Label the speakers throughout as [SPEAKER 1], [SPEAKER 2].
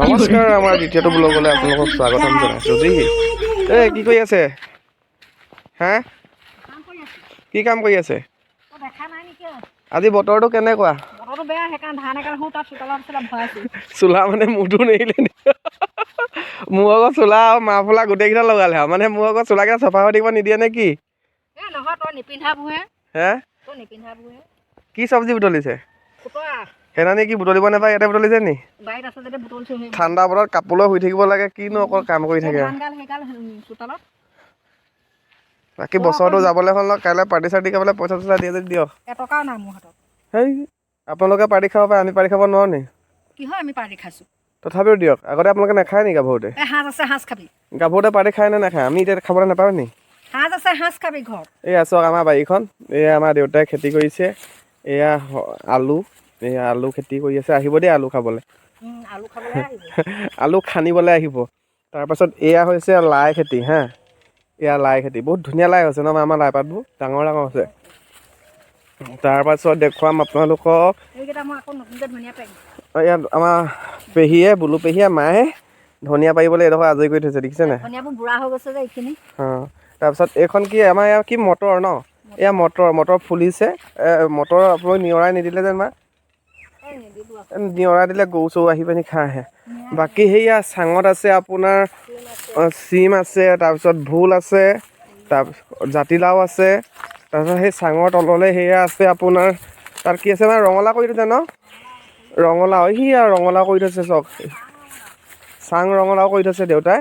[SPEAKER 1] নমস্কাৰ, আমাৰ দ্বিতীয়টো ব্লগলৈ আপোনালোকক স্বাগতম জনাইছোঁ জি। কি কৰি আছে? হা কি কাম কৰি আছে? আজি বতৰটো কেনেকুৱা? চোলা মানে মূৰটো নেৰিলে মোৰ আকৌ চোলা আৰু মাফলা গোটেইকেইটা লগালে আৰু মানে মোৰ আকৌ চোলাকেইটা চফা হৈ থাকিব নিদিয়ে নে কি? কি চব্জি বুটলিছে? সেইদিনা কি বুটলিব নাপায় ইয়াতে বুটলিছে নি? ঠাণ্ডা বতৰত কাপোৰত শুই থাকিব লাগে, কিনো অকল কাম কৰি থাকে। বাকী বছৰটো যাবলৈ হ'ল ন, কাইলৈ পাৰ্টি চাৰ্টি খাবলৈ পইচা চইচা দিয়ে যদি দিয়ক।
[SPEAKER 2] এটকাও নাই মোৰ হাতত।
[SPEAKER 1] হেই আপোনালোকে পাৰ্টি খাব পাৰে, আমি পাৰ্টি খাব নোৱাৰো নি?
[SPEAKER 2] কি হয় আমি পাৰ্টি খাইছো?
[SPEAKER 1] তথাপিও দিয়ক। আগতে আপোনালোকে নাখায় নি গাভৰুতে?
[SPEAKER 2] সাজ আছে, সাজ খাবি।
[SPEAKER 1] গাভৰুতে পাৰ্টি খায় নে নাখায়? আমি এতিয়া খাবলৈ নাপাওঁ নি?
[SPEAKER 2] সাজ আছে, সাজ খাবি ঘৰত।
[SPEAKER 1] এই চাওক আমাৰ বাৰীখন, এয়া আমাৰ দেউতাই খেতি কৰিছে, এয়া আলু, এয়া আলু খেতি কৰি আছে। আহিব দেই আলু খাবলৈ।
[SPEAKER 2] আলু খাবলৈ আহিব।
[SPEAKER 1] আলু খানিবলৈ আহিব। তাৰপাছত এয়া হৈছে লাই খেতি হা, এয়া লাই খেতি বহুত ধুনীয়া লাই হৈছে ন, আমাৰ লাই পাতবোৰ ডাঙৰ ডাঙৰ হৈছে। তাৰপাছত দেখুৱাম আপোনালোকক, ইয়াত আমাৰ পেহীয়ে, বুলু পেহীয়ে, মায়ে ধনিয়া পাৰিবলৈ এডোখৰ আজৰি কৰি থৈছে, দেখিছে নাই?
[SPEAKER 2] ধনিয়াবোৰ বুঢ়া হৈ গৈছে যে এইখিনি।
[SPEAKER 1] তাৰপিছত এইখন কি আমাৰ ইয়াৰ কি মটৰ ন, এয়া মটৰ ফুলিছে। মটৰ আপোনালোকে নিয়ৰাই নিদিলে যেন মা, নিয়ৰাই দিলে গৰু চৰু আহি পিনি খাই আহে। বাকী সেয়া চাঙত আছে আপোনাৰ চিম আছে, তাৰপিছত ভোল আছে, তাৰপিছত জাতিলাও আছে। তাৰপিছত সেই চাঙৰ তললৈ সেয়া আছে আপোনাৰ, তাত কি আছে মানে ৰঙালাও কৰি থৈছে ন, ৰঙালাও আৰু ৰঙালাও কৰি থৈছে চাওক, চাং ৰঙালাও কৰি থৈছে দেউতাই।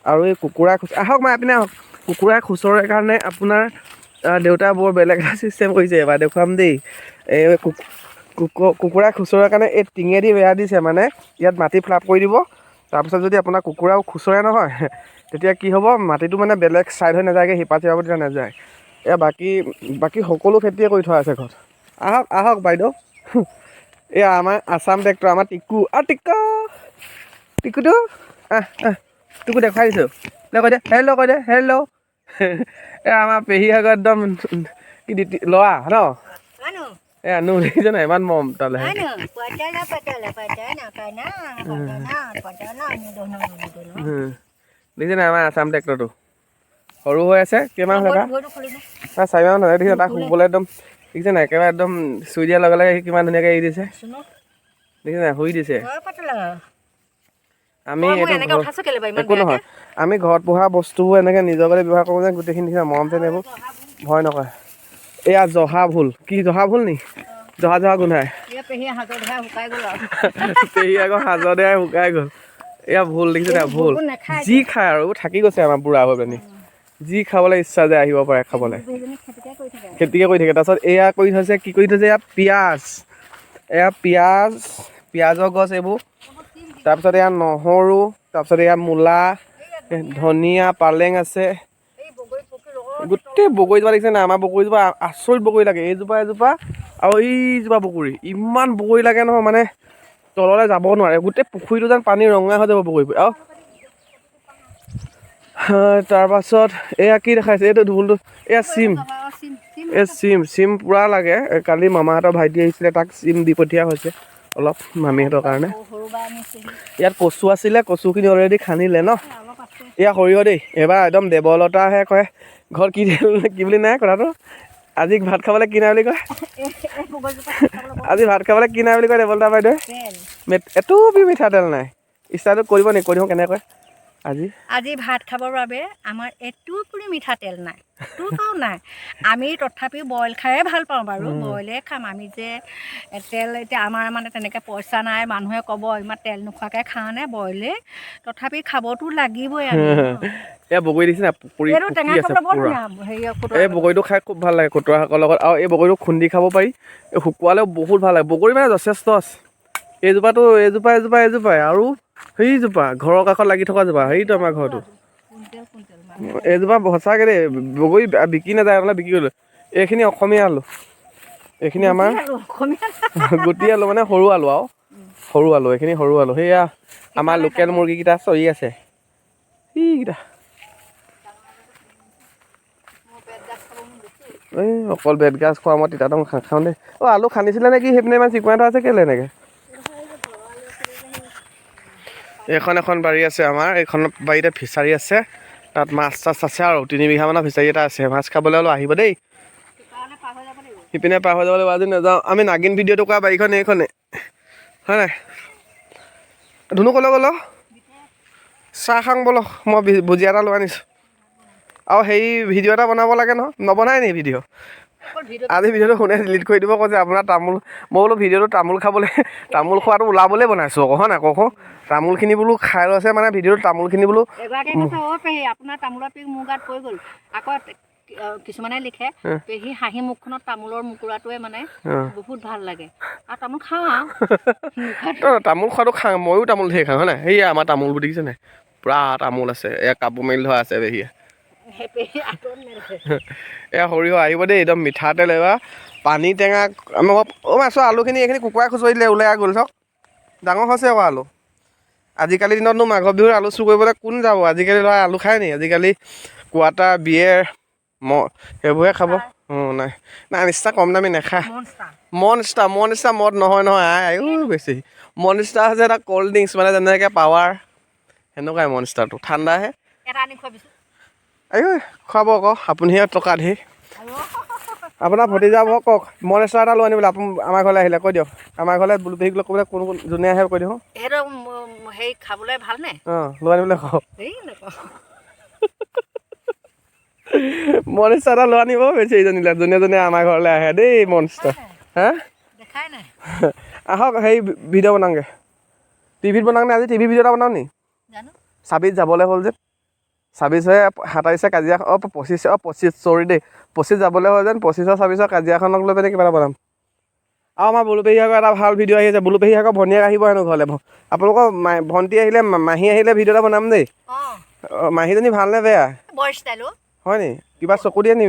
[SPEAKER 1] আৰু এই কুকুৰাই আহক মা এইপিনে আহক, কুকুৰাই খুচৰে কাৰণে আপোনাৰ দেউতাই বৰ বেলেগ এটা চিষ্টেম কৰিছে, এবাৰ দেখুৱাম দেই। এই কুকুৰাই খুচৰাৰ কাৰণে এই টিঙেদি বেৰা দিছে, মানে ইয়াত মাটি ফ্লাপ কৰি দিব। তাৰপিছত যদি আপোনাৰ কুকুৰাও খুচৰে নহয়, তেতিয়া কি হ'ব, মাটিটো মানে বেলেগ ছাইড হৈ নাযায়গৈ, সিপাৰ চিপাৰ তেতিয়া নাযায়। বাকী সকলো খেতিয়ে কৰি থোৱা আছে ঘৰত। আহক আহক বাইদেউ, এয়া আমাৰ আছাম ট্ৰেক্টৰ, আমাৰ টিকুটো তোকো দেখাই দিছোঁ, কৈ দে হেল্ল'। এই আমাৰ পেহী আগত একদম কি ল'ৰা ন, এয়া নো দেখিছে নাই ইমান মৰম তালে। দেখিছে নাই আমাৰ আছাম ট্ৰেক্টৰটো সৰু হৈ আছে, কেইমাহ হৈছে তাৰ 4 মাহ হৈছে। দেখিছে তাক শুবলৈ একদম, দেখিছে নাই একেবাৰে একদম চুই দিয়াৰ লগে লগে সি কিমান ধুনীয়াকৈ এৰি দিছে, দেখিছে নাই শুই দিছে। আমি এইটো একো নহয়, আমি ঘৰত পোহা বস্তুবোৰ এনেকৈ নিজৰ কৰি ব্যৱহাৰ কৰোঁ যে, গোটেইখিনি দেখিছে মৰম চেনেহ এইবোৰ ভয় নকৰে। এয়া জহা ভোল, কি জহা ভোল নি, জহা গোন্ধাই। পেহী আকৌ সাজৰ দেৱাই শুকাই গ'ল। এয়া ভোল দেখিছে নাই, ভোল যি খায় আৰু থাকি গৈছে আমাৰ বুঢ়া হৈ পিনি, যি খাবলৈ ইচ্ছা যায় আহিব পাৰে খাবলৈ, খেতিকে কৰি থাকে। তাৰপিছত এয়া কৰি থৈছে, কি কৰি থৈছে, এয়া পিঁয়াজৰ গছ এইবোৰ। তাৰপিছত এয়া নহৰু, তাৰপিছত এয়া মূলা, ধনিয়া, পালেং আছে, গোটেই বগৰীজোপা দেখিছে নাই, আমাৰ বগৰীজোপা আচৰিত বগৰী লাগে, এজোপা আৰু এইজোপা বগৰী, ইমান বগৰী লাগে নহয়, মানে তললৈ যাব নোৱাৰে, গোটেই পুখুৰীটো যেন পানী ৰঙা হৈ যাব বগৰী। আৰু তাৰপাছত এয়া কি দেখাইছে, এইটো ঢোলটো, এয়া চিম পুৰা লাগে। কালি মামাহঁতৰ ভাইটি আহিছিলে, তাক চিম দি পঠিওৱা হৈছে অলপ মামীহঁতৰ কাৰণে। ইয়াত কচু আছিলে, কচুখিনি অলৰেডি খান্দিলে ন। এয়া সৰিয়হ দেই, এইবাৰ একদম দেৱলতাহে কয় ঘৰত কি বুলি নাই কথাটো, আজি ভাত খাবলৈ কি নাই বুলি কয়, আজি ভাত খাবলৈ কি নাই বুলি কয় দেৱলতা বাইদেৱে, এটুপি মিঠাতেল নাই। ষ্টাৰ্টটো কৰিব নেকি, কৈ দিওঁ কেনেকৈ
[SPEAKER 2] আজি ভাত খাবৰ বাবে আমাৰ এটুকুৰি মিঠাতেল নাই, নাই। আমি তথাপিও বইল খায়ে ভাল পাওঁ বাৰু, বইলে খাম। আমি যে তেল এতিয়া আমাৰ মানে তেনেকৈ পইচা নাই, মানুহে ক'ব ইমান তেল নোখোৱাকৈ খাওঁনে, বইলে তথাপি খাবতো লাগিবই।
[SPEAKER 1] এয়া বগৰী দিছে না, পকি আছে পুৰা। এই বগৰীটো খাই খুব ভাল লাগে খুতৰা শাকৰ লগত, আৰু এই বগৰীটো খুন্দি খাব পাৰি, এই শুকুৱালেও বহুত ভাল লাগে। বগৰী মানে যথেষ্ট আছে, এজোপাই আৰু সেইজোপা ঘৰৰ কাষত লাগি থকা জোপা, সেইটো আমাৰ ঘৰটো। এইজোপা সঁচাকৈ দেই, বগৰী বিকি নাযায়, মানে বিক্ৰী কৰিলোঁ। এইখিনি অসমীয়া আলু, এইখিনি আমাৰ গুটি আলু, মানে সৰু আলু আৰু এইখিনি সৰু আলু। সেয়া আমাৰ লোকেল মুৰ্গীকেইটা চৰি আছে, সেইকেইটা অকল বেত গাজ খোৱা, মই তিতাটো খাওঁ দেই। আলু খান্দিছিলে নেকি সেইপিনে, ইমান চিকুণাই থোৱা আছে কেলৈ এনেকৈ? এখন বাৰী আছে আমাৰ, এইখন বাৰীতে ফিচাৰী আছে, তাত মাছ চাছ আছে আৰু 3 বিঘামানৰ ফিচাৰী এটা আছে। মাছ খাবলৈ হ'লেও আহিব দেই। সিপিনে পাৰ হৈ যাব লাগিব, আজি নাযাওঁ। আমি নাগিন ভিডিঅ'টো কৰা বাৰীখন এইখনে, হয় নাই? ধুনু ক'লৈ গ'ল? চাহ খাং ব'লক, মই ভুজিয়া এটা লৈ আনিছোঁ। আৰু সেই ভিডিঅ' এটা বনাব লাগে নহয়, নবনাই নি ভিডিঅ'? আজি ভিডিঅ'টো শুনে ডিলিট কৰি দিব কৈছে আপোনাৰ তামোল। মই বোলো ভিডিঅ'টো তামোল খাবলৈ, তামোল খোৱাটো ওলাবলৈ বনাইছোঁ আকৌ, হয় নাই কওক? তামোলখিনি বোলো খাই লৈছে মানে ভিডিঅ'টো তামোলখিনি বোলো।
[SPEAKER 2] এগৰাকীয়ে কৈছে অ' পেহী আপোনাৰ তামোলৰ পিক মোৰ গাত পৰি গ'ল। আকৌ কিছুমানে লিখে পেহী হাঁহি মুখখনত তামোলৰ মুকুৰাটোৱে মানে বহুত ভাল লাগে। আৰু তামোল খাওঁ আৰু
[SPEAKER 1] তামোল খোৱাটো খাওঁ, ময়ো তামোল ধেৰ খাওঁ, হয় নাই? সেয়া আমাৰ তামোলবোৰ দেখিছে নাই? পুৰা তামোল আছে, এয়া কাপোৰ মেলি ধৰা আছে পেহীয়ে। এয়া সৰিয়হ আহিব দেই, একদম মিঠাতেল এবাৰ পানী টেঙা। অ' মাছৰ আলুখিনি এইখিনি কুকুৰাই খুচৰি দিলে, ওলাই গ'ল চাওক। ডাঙৰ হৈছে আকৌ আলু। আজিকালি দিনতনো মাঘৰ বিহুৰ আলু চুৰ কৰিবলৈ কোন যাব? আজিকালি ল'ৰাই আলু খায় নি? আজিকালি কোৱাটাৰ বিয়েৰ সেইবোৰহে খাব। নাই নিষ্ঠা কম দামী নাখায়। মনষ্টাৰ মদ নহয় আইও বেছি। মনষ্টাৰ হৈছে এটা ক'ল্ড ড্ৰিংকছ, মানে যেনেকৈ পাৱাৰ সেনেকুৱাই মনষ্টাৰটো, ঠাণ্ডাহে। আইও খুৱাব আকৌ, আপুনিহে টকা ধেৰ। আপোনাৰ ভতিজাবোৰক কওক মনষ্টাৰ এটা লৈ আনিবলৈ, আমাৰ ঘৰলৈ আহিলে কৈ দিয়ক। আমাৰ ঘৰলৈ বুলু পেহীক লগ কৰিবলৈ কোন যোনে আহে কৈ দিয়ক।
[SPEAKER 2] সেইটো হেৰি খাবলৈ ভালনে?
[SPEAKER 1] লৈ আনিবলৈ কওক। মনষ্টাৰ এটা লৈ আনিব বেছি এইজনীলৈ, যোনে আমাৰ ঘৰলৈ আহে দেই মনষ্টাৰ। হা
[SPEAKER 2] দেখাই নাই।
[SPEAKER 1] আহক হেৰি ভিডিঅ' বনাওঁগৈ, টিভিত বনাওঁনে? আজি টিভি ভিডিঅ' এটা বনাওঁ নি? 26 যাবলৈ হ'ল যে, 26 হৈ 27 কাজিয়া, 25 চৰি দেই, 25 যাবলৈ হ'ল যেন, 25 26 কাজিয়াখনক লৈ পিনে কিবা এটা বনাম। আৰু আমাৰ বুলু পেহীহঁতৰ এটা ভাল ভিডিঅ' আহি আছে। বুলু পেহীহঁতৰ ভনীয়েক আহিব হেনো ঘৰলৈ। আপোনালোকৰ ভণ্টি আহিলে, মাহী আহিলে ভিডিঅ' এটা বনাম দেই। মাহীজনী ভালনে বেয়া? হয় নি? কিবা চকু দিয়ে নি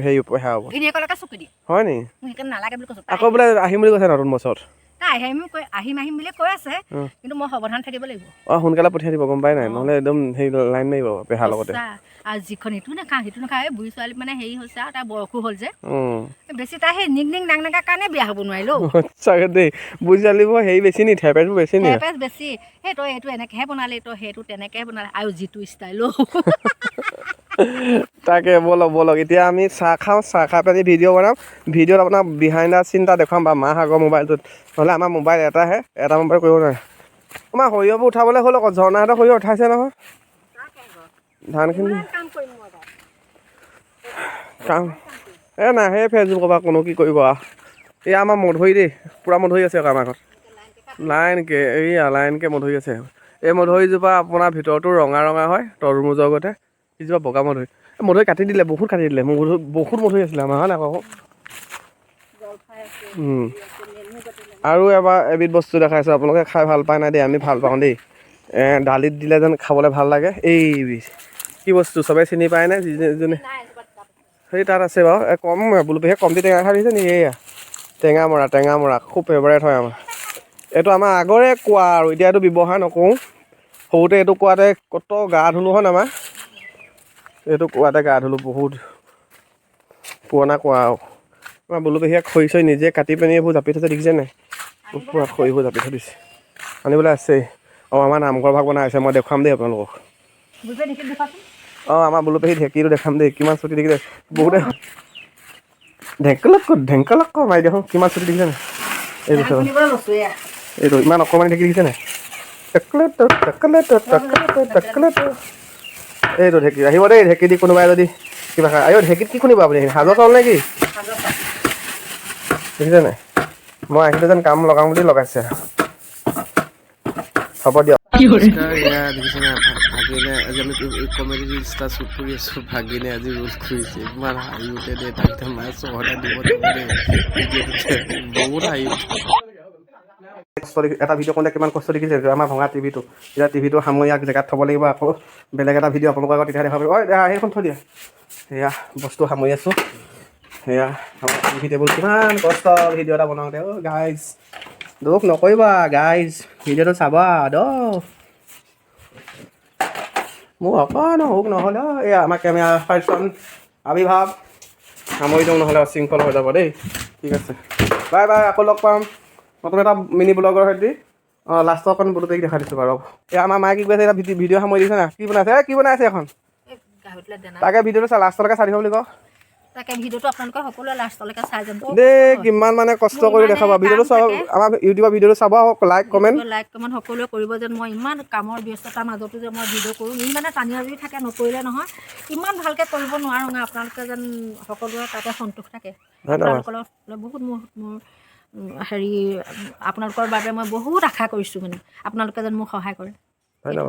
[SPEAKER 1] হেৰি পেহা হ'ব? হয় নি? আকৌ বোলে আহিম বুলি কৈছে নতুন বছৰত।
[SPEAKER 2] আহিম বুলি কৈ আছে, কিন্তু মই সাৱধান থাকিব লাগিব।
[SPEAKER 1] সোনকালে পঠিয়াই দিব, গম পাই নাই? নহ'লে একদম হেৰি লাইন মাৰিব পেহাৰ লগতে।
[SPEAKER 2] আৰু যিখন ইটো নাখাওঁ সিটো নাখাওঁ, এই বুঢ়ী ছোৱালী মানে হেৰি হৈছে আৰু তাই বয়সো হ'ল যে বেছি, তাই সেই নিং নাং নাগাৰ কাৰণে বিয়া হ'ব নোৱাৰিলো।
[SPEAKER 1] চাগে দেই বুঢ়ী ছোৱালীবোৰ হেৰি বেছি নি, থেপেচবোৰ বেছি নি?
[SPEAKER 2] থেপেচ বেছি। সেই তই এইটো এনেকৈহে বনালি, তই সেইটো তেনেকৈহে বনালি, আৰু যিটো ষ্টাইলো।
[SPEAKER 1] তাকে ব'লক এতিয়া আমি চাহ খাওঁ, চাহ খাই পেলাই ভিডিঅ' বনাম। ভিডিঅ'ত আপোনাৰ বিহাইণ্ড দ্য চিন এটা দেখুৱাম বা মাৰ আগৰ মোবাইলটোত, নহ'লে আমাৰ মোবাইল এটাহে, এটা মোবাইল কৰিব নোৱাৰে। আমাৰ সৰিয়হবোৰ উঠাবলৈ হ'ল আকৌ, ঝৰ্ণাহঁতৰ সৰিয়হ উঠাইছে নহয়। ধানখিনি কাম নাহে ফেচবুকৰ পৰা কোনো, কি কৰিব আৰু। এয়া আমাৰ মধুৰি দেই, পূৰা মধুৰি আছে আকৌ আমাৰ ঘৰত। লাইনকৈ মধুৰি আছে। এই মধুৰিজোপা আপোনাৰ ভিতৰতো ৰঙা হয়, তৰমুজৰ গতে। সিজোপা বগা মধুৰি কাটি দিলে, বহুত কাটি দিলে। বহুত মধুৰি আছিলে আমাৰ, হয় নাই আকৌ? আৰু এবিধ বস্তু দেখাইছোঁ, আপোনালোকে খাই ভাল পায় নাই দেই, আমি ভাল পাওঁ দেই। দালিত দিলে যেন খাবলৈ ভাল লাগে। এই কি বস্তু চবেই চিনি পায় নাই? যিজনে সেই তাত আছে বাৰু, কম বুলু পেহীয়ে কমটি টেঙা খাই দিছে নেকি? এয়া টেঙামৰা খুব ফেভাৰেট হয় আমাৰ। এইটো আমাৰ আগৰে কোৱা আৰু, এতিয়া এইটো ব্যৱহাৰ নকৰোঁ। সৰুতে এইটো কোৱাতে কত গা ধুলোঁ হয় আমাৰ। এইটো কোৱাতে গা ধুলোঁ, বহুত পুৰণা কোৱা আৰু। আমাৰ বুলু পেহীয়ে খৰি চৰি নিজে কাটি পিনি এইবোৰ জাপি থৈছে, দেখিছে নাই? পুৰা খৰিবোৰ জাপি থৈ দিছে, আনিবলৈ আছেই। আমাৰ নামঘৰ ভাগ বনাই আছে, মই দেখুৱাম দেই আপোনালোকক। আমাৰ বুলু পেহী ঢেঁকীটো দেখাম দেই, কিমান চুটি দেখিছে? বহুতে ঢেংকালক মাৰি দেখোন, কিমান চুটি দেখিছে নাই? এইটো ইমান অকণমানি ঢেঁকী দেখিছে নাই? এইটো ঢেঁকী আহিব দেই, ঢেঁকী দি কোনোবাই যদি কিবা খায়। ঢেঁকীত কি শুনিব আপুনি? সাজৰ চাউল নে কি? দেখিছে নাই? মই আহিলে যেন কাম লগাম বুলি লগাইছে। হ'ব দিয়ক। দেখিছে নাই? ভাগিনে আজি আমি কমেডি ৰিলছ এটা শ্বুট কৰি আছোঁ। ভাগিনে আজি ৰোল কৰিছে, ইমান হাঁহি উঠে দেই। তাক মায়ে চহৰতে দিব দেই ভিডিঅ'টোতে, বহুত হাঁহি উঠে। এটা ভিডিঅ' কৰোঁতে কিমান কষ্ট দেখিছে? আমাৰ ভঙা টিভিটো, এতিয়া টিভিটো সামৰি ইয়াক জেগাত থ'ব লাগিব। আকৌ বেলেগ এটা ভিডিঅ' আপোনালোকৰ আগত তেতিয়া দেখাব পাৰিব। সেইখন থৈ দিয়া। সেয়া বস্তু সামৰি আছোঁ। সেয়া আমাৰ টিভি টেবুল, কিমান কষ্ট ভিডিঅ' এটা বনাওঁতে। গাইজ দুখ নকৰিবা গাইজ, ভিডিঅ'টো চাবা মোৰ অকণো হুক নহ'লে। এয়া আমাৰ কেমেৰা পাৰ্চন আবিৰ্ভাৱ, সামৰি দিওঁ নহ'লে অশৃংখল হৈ যাব দেই। ঠিক আছে, বাই বাই। আকৌ লগ পাম নতুন এটা মিনি ব্লগৰ সৈতে। অঁ লাষ্টৰ অকণ বলুতে দেখা দিছোঁ বাৰু এই আমাৰ মায়ে কি কৈছে এটা ভিডিঅ' সামৰি দিছে না কি বনাইছে কি বনাইছে এখন তাকে ভিডিঅ'টো চা লাষ্টলৈকে চাই দিব বুলি কওঁ
[SPEAKER 2] তাকে ভিডিঅ'টো আপোনালোকে সকলোৱে লাষ্টলৈকে চাই যাব
[SPEAKER 1] দেই কিমান মানে কষ্ট কৰি দেখাবা ভিডিঅ'টো চাব আমাৰ ইউটিউবৰ ভিডিঅ'টো চাব লাইক কমেণ্ট
[SPEAKER 2] সকলোৱে কৰিব যেন মই ইমান কামৰ ব্যস্ততাৰ মাজতো যে মই ভিডিঅ' কৰোঁ ই মানে টানিয়া যদি থাকে নকৰিলে নহয় ইমান ভালকৈ কৰিব নোৱাৰোঁ আপোনালোকে যেন সকলোৰে তাতে সন্তোষ থাকে আপোনালোকৰ বহুত মোৰ হেৰি আপোনালোকৰ বাবে মই বহুত আশা কৰিছোঁ মানে আপোনালোকে যেন মোক সহায় কৰে
[SPEAKER 1] ধন্যবাদ